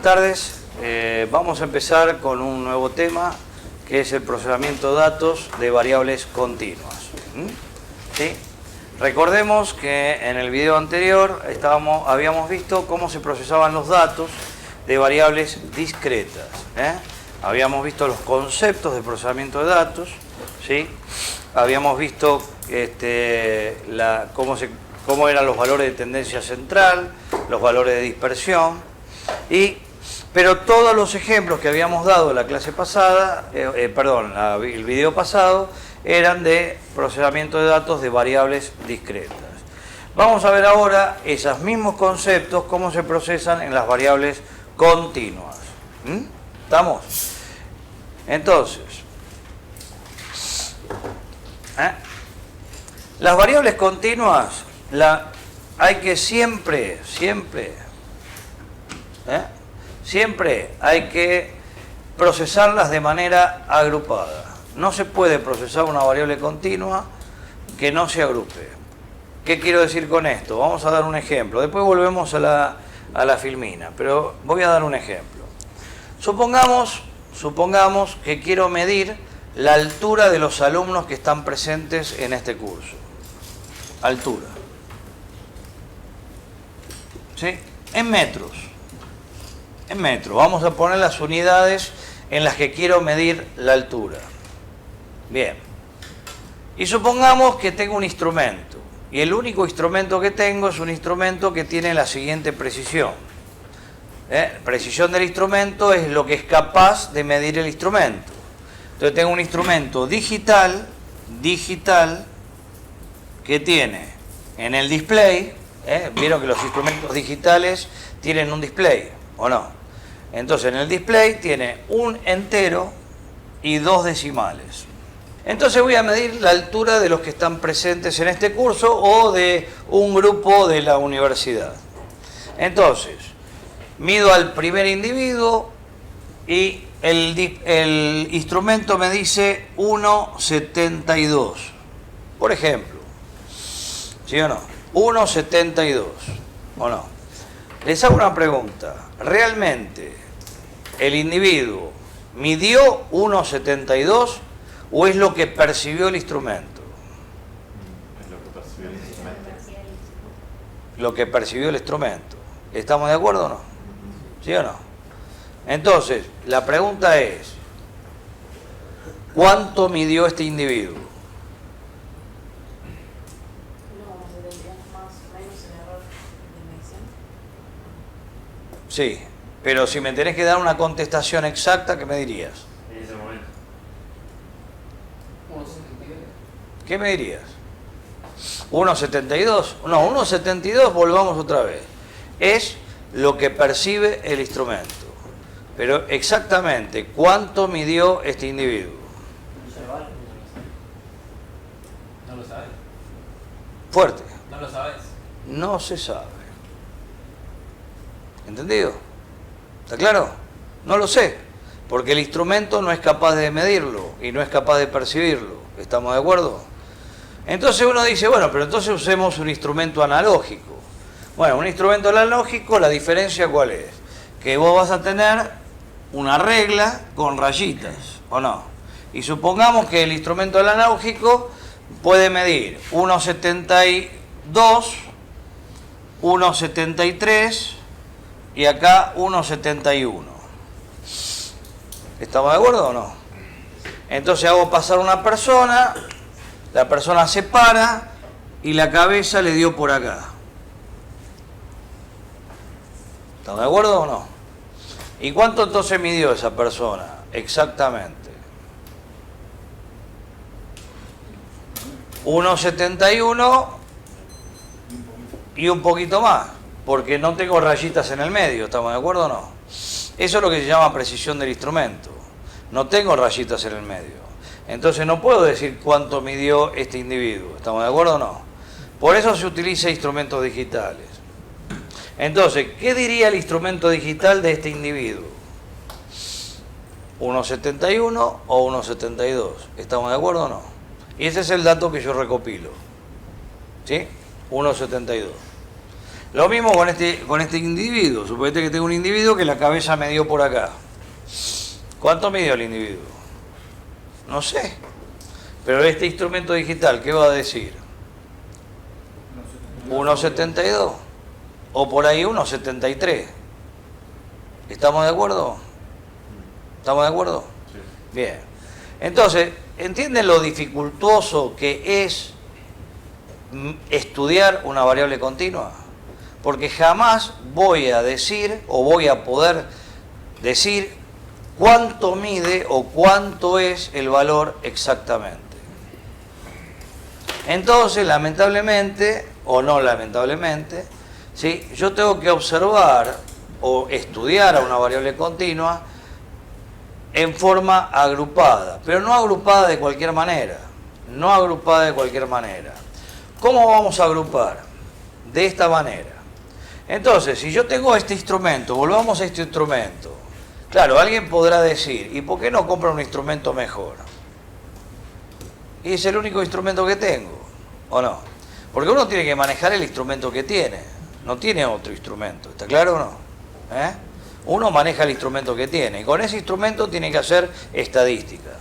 tardes. Vamos a empezar con un nuevo tema que es el procesamiento de datos de variables continuas. ¿Sí? Recordemos que en el video anterior habíamos visto cómo se procesaban los datos de variables discretas. Habíamos visto los conceptos de procesamiento de datos, ¿sí? Habíamos visto cómo eran los valores de tendencia central, los valores de dispersión, pero todos los ejemplos que habíamos dado en la clase pasada, el video pasado, eran de procesamiento de datos de variables discretas. Vamos a ver ahora esos mismos conceptos, cómo se procesan en las variables continuas. ¿Estamos? Entonces, las variables continuas hay que siempre hay que procesarlas de manera agrupada. No se puede procesar una variable continua que no se agrupe. ¿Qué quiero decir con esto? Vamos a dar un ejemplo. Después volvemos a la filmina, pero voy a dar un ejemplo. Supongamos que quiero medir la altura de los alumnos que están presentes en este curso. Altura. ¿Sí? En metros. En metros. Vamos a poner las unidades en las que quiero medir la altura. Bien. Y supongamos que tengo un instrumento. Y el único instrumento que tengo es un instrumento que tiene la siguiente precisión. Precisión del instrumento es lo que es capaz de medir el instrumento. Entonces tengo un instrumento digital que tiene en el display, vieron que los instrumentos digitales tienen un display, ¿o no? Entonces en el display tiene un entero y 2 decimales. Entonces voy a medir la altura de los que están presentes en este curso o de un grupo de la universidad. Entonces, mido al primer individuo y el instrumento me dice 1,72. Por ejemplo. ¿Sí o no? 1,72. ¿O no? Les hago una pregunta. ¿Realmente el individuo midió 1,72 o es lo que percibió el instrumento? Es lo que percibió el instrumento. Lo que percibió el instrumento. ¿Estamos de acuerdo o no? ¿Sí o no? Entonces, la pregunta es, ¿cuánto midió este individuo? Sí, pero si me tenés que dar una contestación exacta, ¿qué me dirías? En ese momento. 1,72. ¿Qué me dirías? ¿1,72? No, 1,72, volvamos otra vez. Es lo que percibe el instrumento. Pero exactamente, ¿cuánto midió este individuo? No lo sabes. Fuerte. No lo sabes. No se sabe. ¿Entendido? ¿Está claro? No lo sé, porque el instrumento no es capaz de medirlo y no es capaz de percibirlo. ¿Estamos de acuerdo? Entonces uno dice, bueno, pero entonces usemos un instrumento analógico. Bueno, un instrumento analógico, la diferencia ¿cuál es? Que vos vas a tener una regla con rayitas, ¿o no? Y supongamos que el instrumento analógico puede medir 1,72, 1,73 y acá 1,71. ¿Estamos de acuerdo o no? Entonces hago pasar una persona, la persona se para y la cabeza le dio por acá. ¿Estamos de acuerdo o no? ¿Y cuánto entonces midió esa persona? Exactamente. 1,71 y un poquito más, porque no tengo rayitas en el medio, ¿estamos de acuerdo o no? Eso es lo que se llama precisión del instrumento. No tengo rayitas en el medio. Entonces no puedo decir cuánto midió este individuo, ¿estamos de acuerdo o no? Por eso se utiliza instrumentos digitales. Entonces, ¿qué diría el instrumento digital de este individuo? 1,71 o 1,72. ¿Estamos de acuerdo o no? Y ese es el dato que yo recopilo. ¿Sí? 1,72. Lo mismo con este individuo. Suponete que tengo un individuo que la cabeza me dio por acá. ¿Cuánto midió el individuo? No sé. Pero este instrumento digital, ¿qué va a decir? 1,72. O por ahí 1,73. ¿Estamos de acuerdo? ¿Estamos de acuerdo? Sí. Bien. Entonces, ¿entienden lo dificultoso que es estudiar una variable continua? Porque jamás voy a decir o voy a poder decir cuánto mide o cuánto es el valor exactamente. Entonces, lamentablemente, o no lamentablemente, ¿sí? Yo tengo que observar o estudiar a una variable continua en forma agrupada, pero no agrupada de cualquier manera, no agrupada de cualquier manera. ¿Cómo vamos a agrupar? De esta manera. Entonces, si yo tengo este instrumento, volvamos a este instrumento. Claro, alguien podrá decir, ¿y por qué no compro un instrumento mejor? Y es el único instrumento que tengo, ¿o no? Porque uno tiene que manejar el instrumento que tiene, no tiene otro instrumento, ¿está claro o no? Uno maneja el instrumento que tiene, y con ese instrumento tiene que hacer estadística.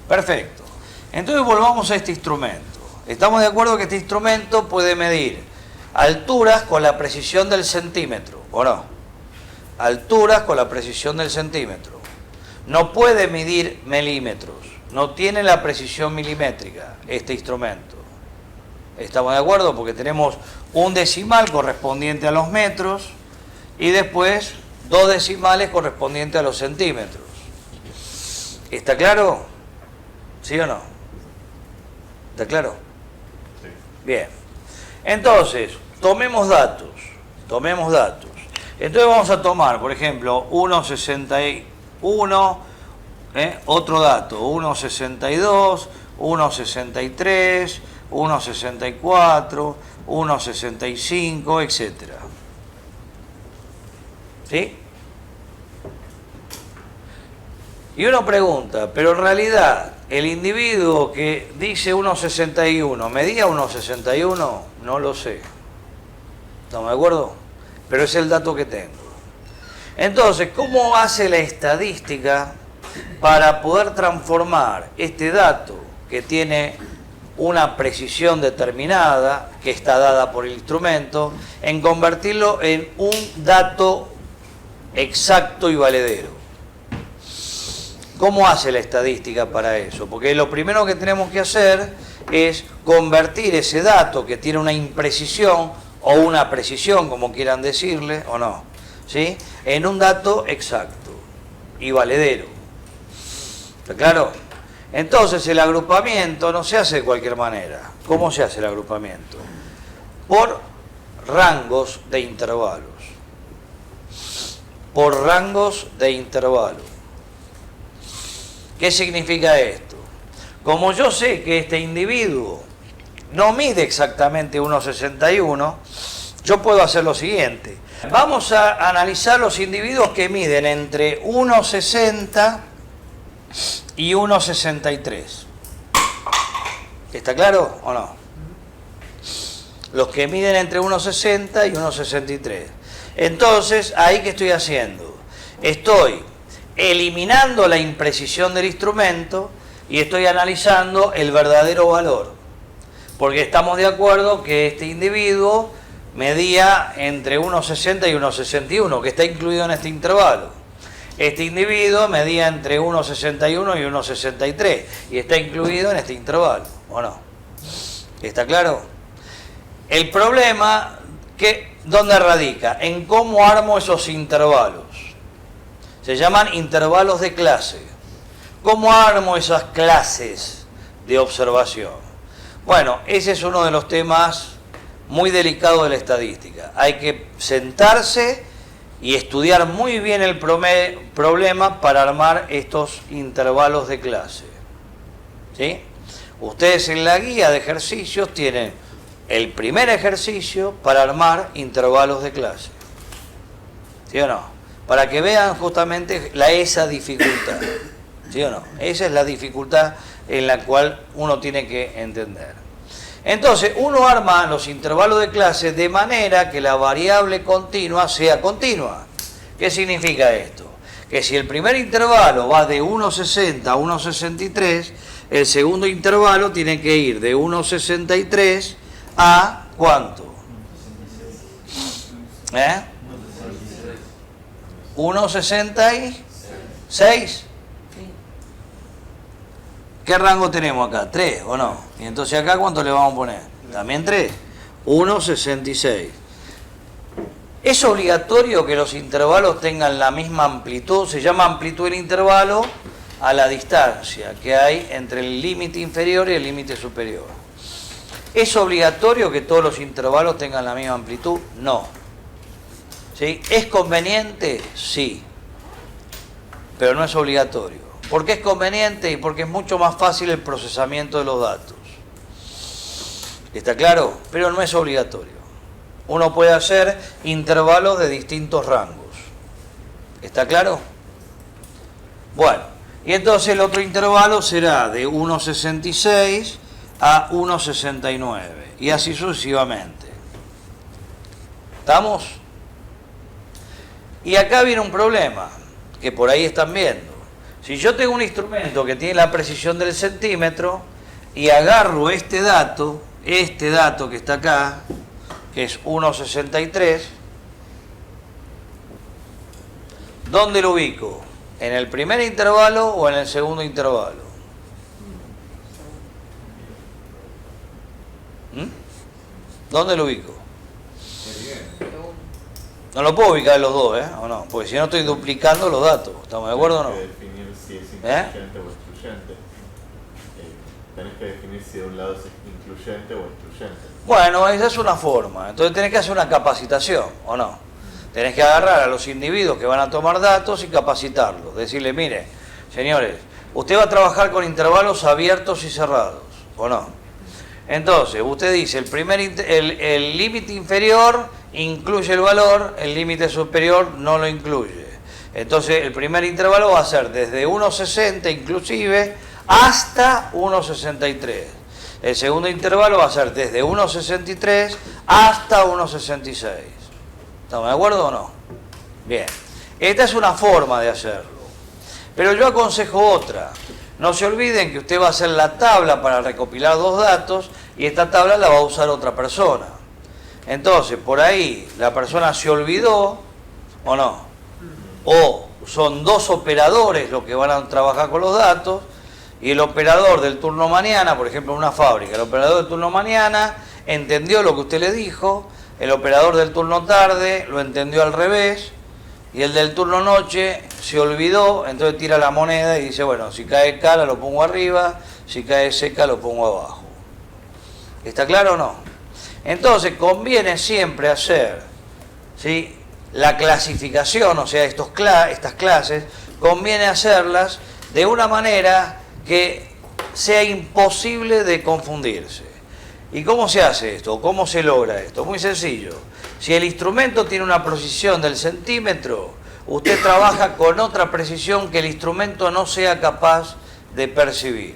Perfecto. Entonces volvamos a este instrumento. Estamos de acuerdo que este instrumento puede medir alturas con la precisión del centímetro, ¿o no? Alturas con la precisión del centímetro. No puede medir milímetros, no tiene la precisión milimétrica este instrumento. ¿Estamos de acuerdo? Porque tenemos un decimal correspondiente a los metros y después 2 decimales correspondientes a los centímetros. ¿Está claro? ¿Sí o no? ¿Está claro? Sí. Bien. Entonces, tomemos datos. Entonces vamos a tomar, por ejemplo, 1,61, otro dato, 1,62, 1,63, 1,64, 1,65, etcétera. ¿Sí? Y uno pregunta, pero en realidad, el individuo que dice 1,61, ¿medía 1,61? No lo sé. ¿Estamos de acuerdo? Pero es el dato que tengo. Entonces, ¿cómo hace la estadística para poder transformar este dato que tiene una precisión determinada, que está dada por el instrumento, en convertirlo en un dato exacto y valedero? ¿Cómo hace la estadística para eso? Porque lo primero que tenemos que hacer es convertir ese dato que tiene una imprecisión o una precisión, como quieran decirle, o no, ¿sí?, en un dato exacto y valedero. ¿Está claro? Entonces el agrupamiento no se hace de cualquier manera. ¿Cómo se hace el agrupamiento? Por rangos de intervalos. Por rangos de intervalos. ¿Qué significa esto? Como yo sé que este individuo no mide exactamente 1,61, yo puedo hacer lo siguiente. Vamos a analizar los individuos que miden entre 1,60 y 1,63. ¿Está claro o no? Los que miden entre 1,60 y 1,63. Entonces, ¿ahí qué estoy haciendo? Estoy eliminando la imprecisión del instrumento y estoy analizando el verdadero valor. Porque estamos de acuerdo que este individuo medía entre 1,60 y 1,61, que está incluido en este intervalo. Este individuo medía entre 1,61 y 1,63 y está incluido en este intervalo, ¿o no? ¿Está claro? El problema, ¿dónde radica? En cómo armo esos intervalos. Se llaman intervalos de clase. ¿Cómo armo esas clases de observación? Bueno, ese es uno de los temas muy delicados de la estadística. Hay que sentarse y estudiar muy bien el problema para armar estos intervalos de clase. ¿Sí? Ustedes en la guía de ejercicios tienen el primer ejercicio para armar intervalos de clase. ¿Sí o no? Para que vean justamente esa dificultad. ¿Sí o no? Esa es la dificultad en la cual uno tiene que entender. Entonces, uno arma los intervalos de clase de manera que la variable continua sea continua. ¿Qué significa esto? Que si el primer intervalo va de 1,60 a 1,63, el segundo intervalo tiene que ir de 1,63 a ¿cuánto? 1,66. ¿Qué rango tenemos acá? 3, ¿o no? Y entonces acá, ¿cuánto le vamos a poner? También 3. 1,66. ¿Es obligatorio que los intervalos tengan la misma amplitud? Se llama amplitud del intervalo a la distancia que hay entre el límite inferior y el límite superior. ¿Es obligatorio que todos los intervalos tengan la misma amplitud? No. ¿Sí? ¿Es conveniente? Sí. Pero no es obligatorio. ¿Por qué es conveniente? Y porque es mucho más fácil el procesamiento de los datos. ¿Está claro? Pero no es obligatorio. Uno puede hacer intervalos de distintos rangos. ¿Está claro? Bueno, y entonces el otro intervalo será de 1,66 a 1,69 y así sucesivamente. ¿Estamos? Y acá viene un problema que por ahí están viendo. Si yo tengo un instrumento que tiene la precisión del centímetro y agarro este dato que está acá, que es 1,63, ¿dónde lo ubico? ¿En el primer intervalo o en el segundo intervalo? ¿Dónde lo ubico? No lo puedo ubicar en los dos, ¿o no? Porque si no estoy duplicando los datos. ¿Estamos de acuerdo o no? Tenés que definir si es incluyente o excluyente. Tenés que definir si de un lado es incluyente o excluyente. Bueno, esa es una forma. Entonces tenés que hacer una capacitación, ¿o no? Tenés que agarrar a los individuos que van a tomar datos y capacitarlos. Decirle, mire, señores, usted va a trabajar con intervalos abiertos y cerrados, ¿o no? Entonces, usted dice, el límite inferior incluye el valor, el límite superior no lo incluye. Entonces, el primer intervalo va a ser desde 1,60 inclusive hasta 1,63. El segundo intervalo va a ser desde 1,63 hasta 1,66. ¿Estamos de acuerdo o no? Bien. Esta es una forma de hacerlo. Pero yo aconsejo otra. No se olviden que usted va a hacer la tabla para recopilar dos datos y esta tabla la va a usar otra persona. Entonces, por ahí, la persona se olvidó, ¿o no? O son dos operadores los que van a trabajar con los datos y el operador del turno mañana, por ejemplo, en una fábrica, el operador del turno mañana entendió lo que usted le dijo, el operador del turno tarde lo entendió al revés y el del turno noche se olvidó, entonces tira la moneda y dice, bueno, si cae cara lo pongo arriba, si cae seca lo pongo abajo. ¿Está claro o no? Entonces conviene siempre hacer, ¿sí?, la clasificación, o sea, estas clases, conviene hacerlas de una manera que sea imposible de confundirse. ¿Y cómo se hace esto? ¿Cómo se logra esto? Muy sencillo. Si el instrumento tiene una precisión del centímetro, usted trabaja con otra precisión que el instrumento no sea capaz de percibir.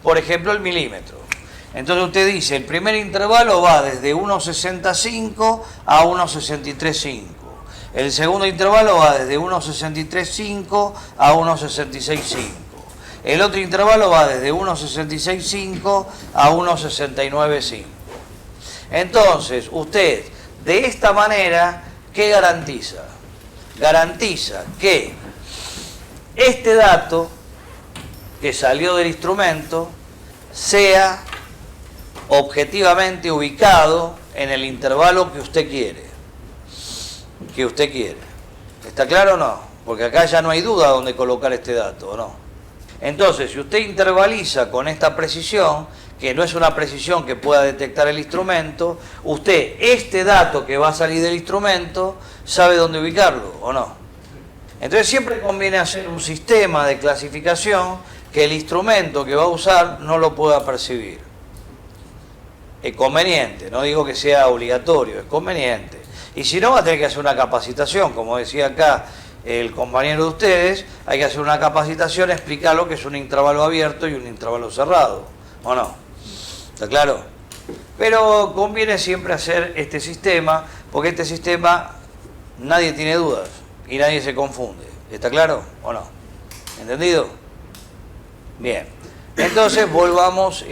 Por ejemplo, el milímetro. Entonces usted dice, el primer intervalo va desde 1,65 a 1,635. El segundo intervalo va desde 1,635 a 1,665. El otro intervalo va desde 1,665 a 1,695. Entonces, usted, de esta manera, ¿qué garantiza? Garantiza que este dato que salió del instrumento sea objetivamente ubicado en el intervalo que usted quiere. ¿Está claro o no? Porque acá ya no hay duda dónde colocar este dato, ¿o no? Entonces, si usted intervaliza con esta precisión, que no es una precisión que pueda detectar el instrumento, usted, este dato que va a salir del instrumento, sabe dónde ubicarlo, ¿o no? Entonces siempre conviene hacer un sistema de clasificación que el instrumento que va a usar no lo pueda percibir. Es conveniente, no digo que sea obligatorio, es conveniente. Y si no, va a tener que hacer una capacitación, como decía acá el compañero de ustedes, hay que hacer una capacitación, explicar lo que es un intervalo abierto y un intervalo cerrado, ¿o no? ¿Está claro? Pero conviene siempre hacer este sistema, porque este sistema nadie tiene dudas y nadie se confunde. ¿Está claro o no? ¿Entendido? Bien. Entonces volvamos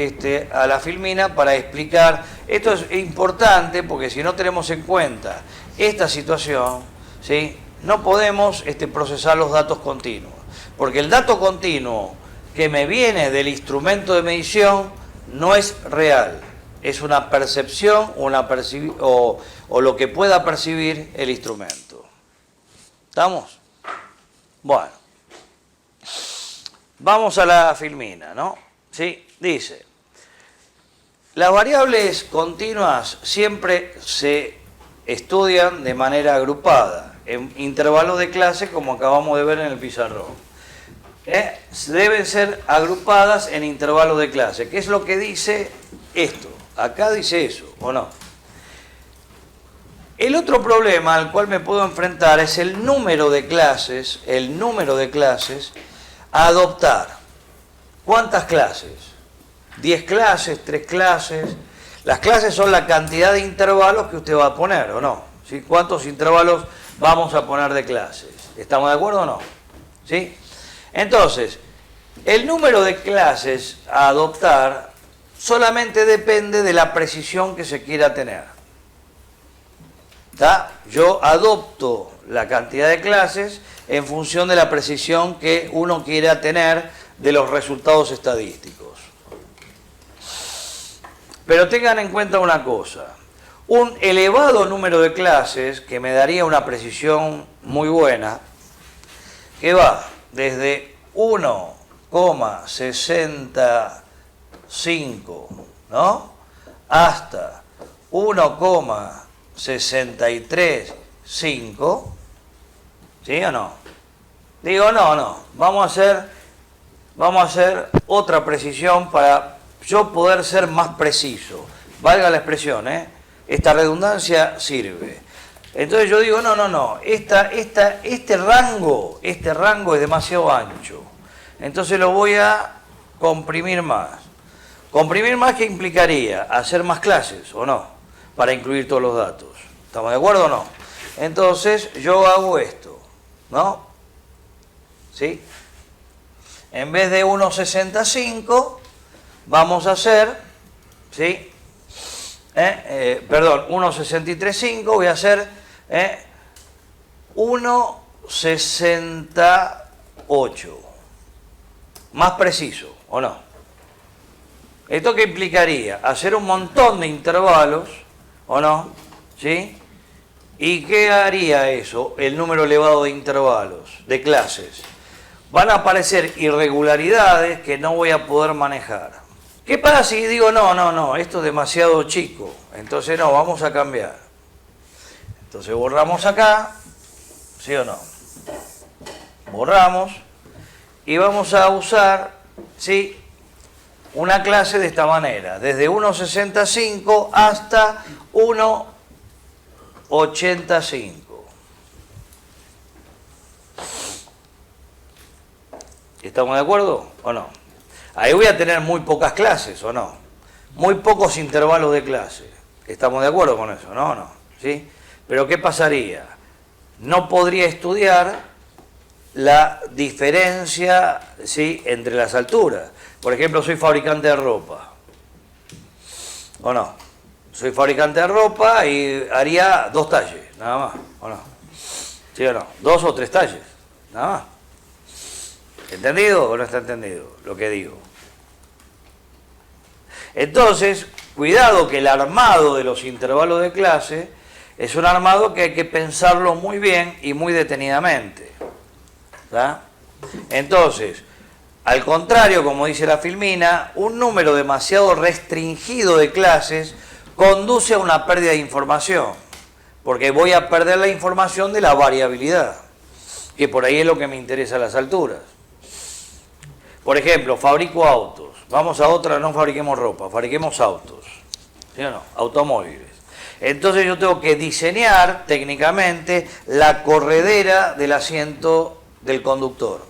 a la filmina para explicar. Esto es importante porque si no tenemos en cuenta esta situación, ¿sí?, no podemos procesar los datos continuos. Porque el dato continuo que me viene del instrumento de medición no es real. Es una percepción o lo que pueda percibir el instrumento. ¿Estamos? Bueno. Vamos a la filmina, ¿no? ¿Sí? Dice, las variables continuas siempre se estudian de manera agrupada, en intervalos de clase, como acabamos de ver en el pizarrón. Deben ser agrupadas en intervalos de clase. ¿Qué es lo que dice esto? Acá dice eso, ¿o no? El otro problema al cual me puedo enfrentar es el número de clases, a adoptar. ¿Cuántas clases? 10 clases, 3 clases. Las clases son la cantidad de intervalos que usted va a poner, ¿o no? ¿Sí? ¿Cuántos intervalos vamos a poner de clases? ¿Estamos de acuerdo o no? ¿Sí? Entonces, el número de clases a adoptar solamente depende de la precisión que se quiera tener. ¿Está? Yo adopto la cantidad de clases en función de la precisión que uno quiera tener de los resultados estadísticos. Pero tengan en cuenta una cosa. Un elevado número de clases, que me daría una precisión muy buena, que va desde 1,65, ¿no?, hasta 1,635, ¿sí o no? Digo, no. Vamos a hacer otra precisión para yo poder ser más preciso. Valga la expresión, esta redundancia sirve. Entonces yo digo, no. Este rango es demasiado ancho. Entonces lo voy a comprimir más. Comprimir más, ¿qué implicaría? Hacer más clases, ¿o no? Para incluir todos los datos. ¿Estamos de acuerdo o no? Entonces yo hago esto, ¿no? ¿Sí? En vez de 1,65 vamos a hacer, ¿sí? 1,635 voy a hacer 1,68. Más preciso, ¿o no? ¿Esto qué implicaría? Hacer un montón de intervalos, ¿o no? ¿Sí? ¿Y qué haría eso? El número elevado de intervalos, de clases. Van a aparecer irregularidades que no voy a poder manejar. ¿Qué pasa si digo, no, esto es demasiado chico? Entonces no, vamos a cambiar. Entonces borramos acá, ¿sí o no? Borramos y vamos a usar, ¿sí?, una clase de esta manera, desde 1,65 hasta 1,85. ¿Estamos de acuerdo o no? Ahí voy a tener muy pocas clases, ¿o no? Muy pocos intervalos de clase. ¿Estamos de acuerdo con eso? No. ¿Sí? Pero ¿qué pasaría? No podría estudiar la diferencia, ¿sí?, entre las alturas. Por ejemplo, soy fabricante de ropa. ¿O no? Soy fabricante de ropa y haría 2 talles, nada más. ¿O no? ¿Sí o no? 2 o 3 talles, nada más. ¿Entendido o no está entendido lo que digo? Entonces, cuidado que el armado de los intervalos de clase es un armado que hay que pensarlo muy bien y muy detenidamente. ¿Está? Entonces, al contrario, como dice la filmina, un número demasiado restringido de clases conduce a una pérdida de información, porque voy a perder la información de la variabilidad, que por ahí es lo que me interesa a las alturas. Por ejemplo, fabrico autos. Vamos a otra, no fabriquemos ropa, fabriquemos autos. ¿Sí o no? Automóviles. Entonces yo tengo que diseñar técnicamente la corredera del asiento del conductor.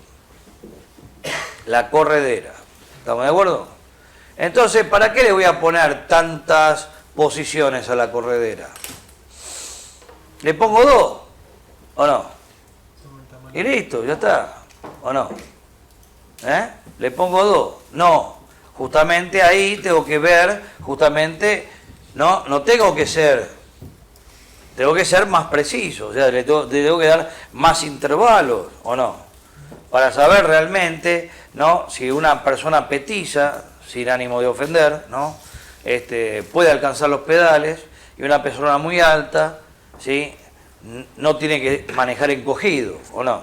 La corredera. ¿Estamos de acuerdo? Entonces, ¿para qué le voy a poner tantas posiciones a la corredera? ¿Le pongo 2? ¿O no? Y listo, ya está. ¿O no? ¿Le pongo 2? No. Justamente ahí tengo que ver, no tengo que ser más preciso, o sea, le tengo que dar más intervalos, ¿o no? Para saber realmente, ¿no? Si una persona petiza, sin ánimo de ofender, ¿no? Puede alcanzar los pedales, y una persona muy alta, ¿sí? No tiene que manejar encogido, ¿o no?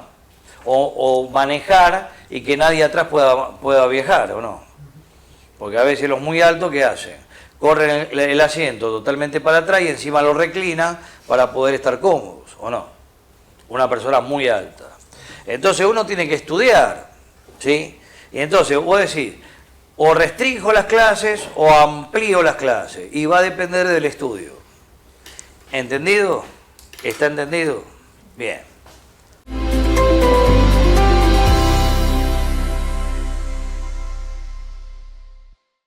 O manejar y que nadie atrás pueda viajar, ¿o no? Porque a veces los muy altos, ¿qué hacen? Corren el asiento totalmente para atrás y encima lo reclinan para poder estar cómodos, ¿o no? Una persona muy alta. Entonces uno tiene que estudiar, ¿sí? Y entonces vos decís, o restringo las clases o amplío las clases, y va a depender del estudio. ¿Entendido? ¿Está entendido? Bien.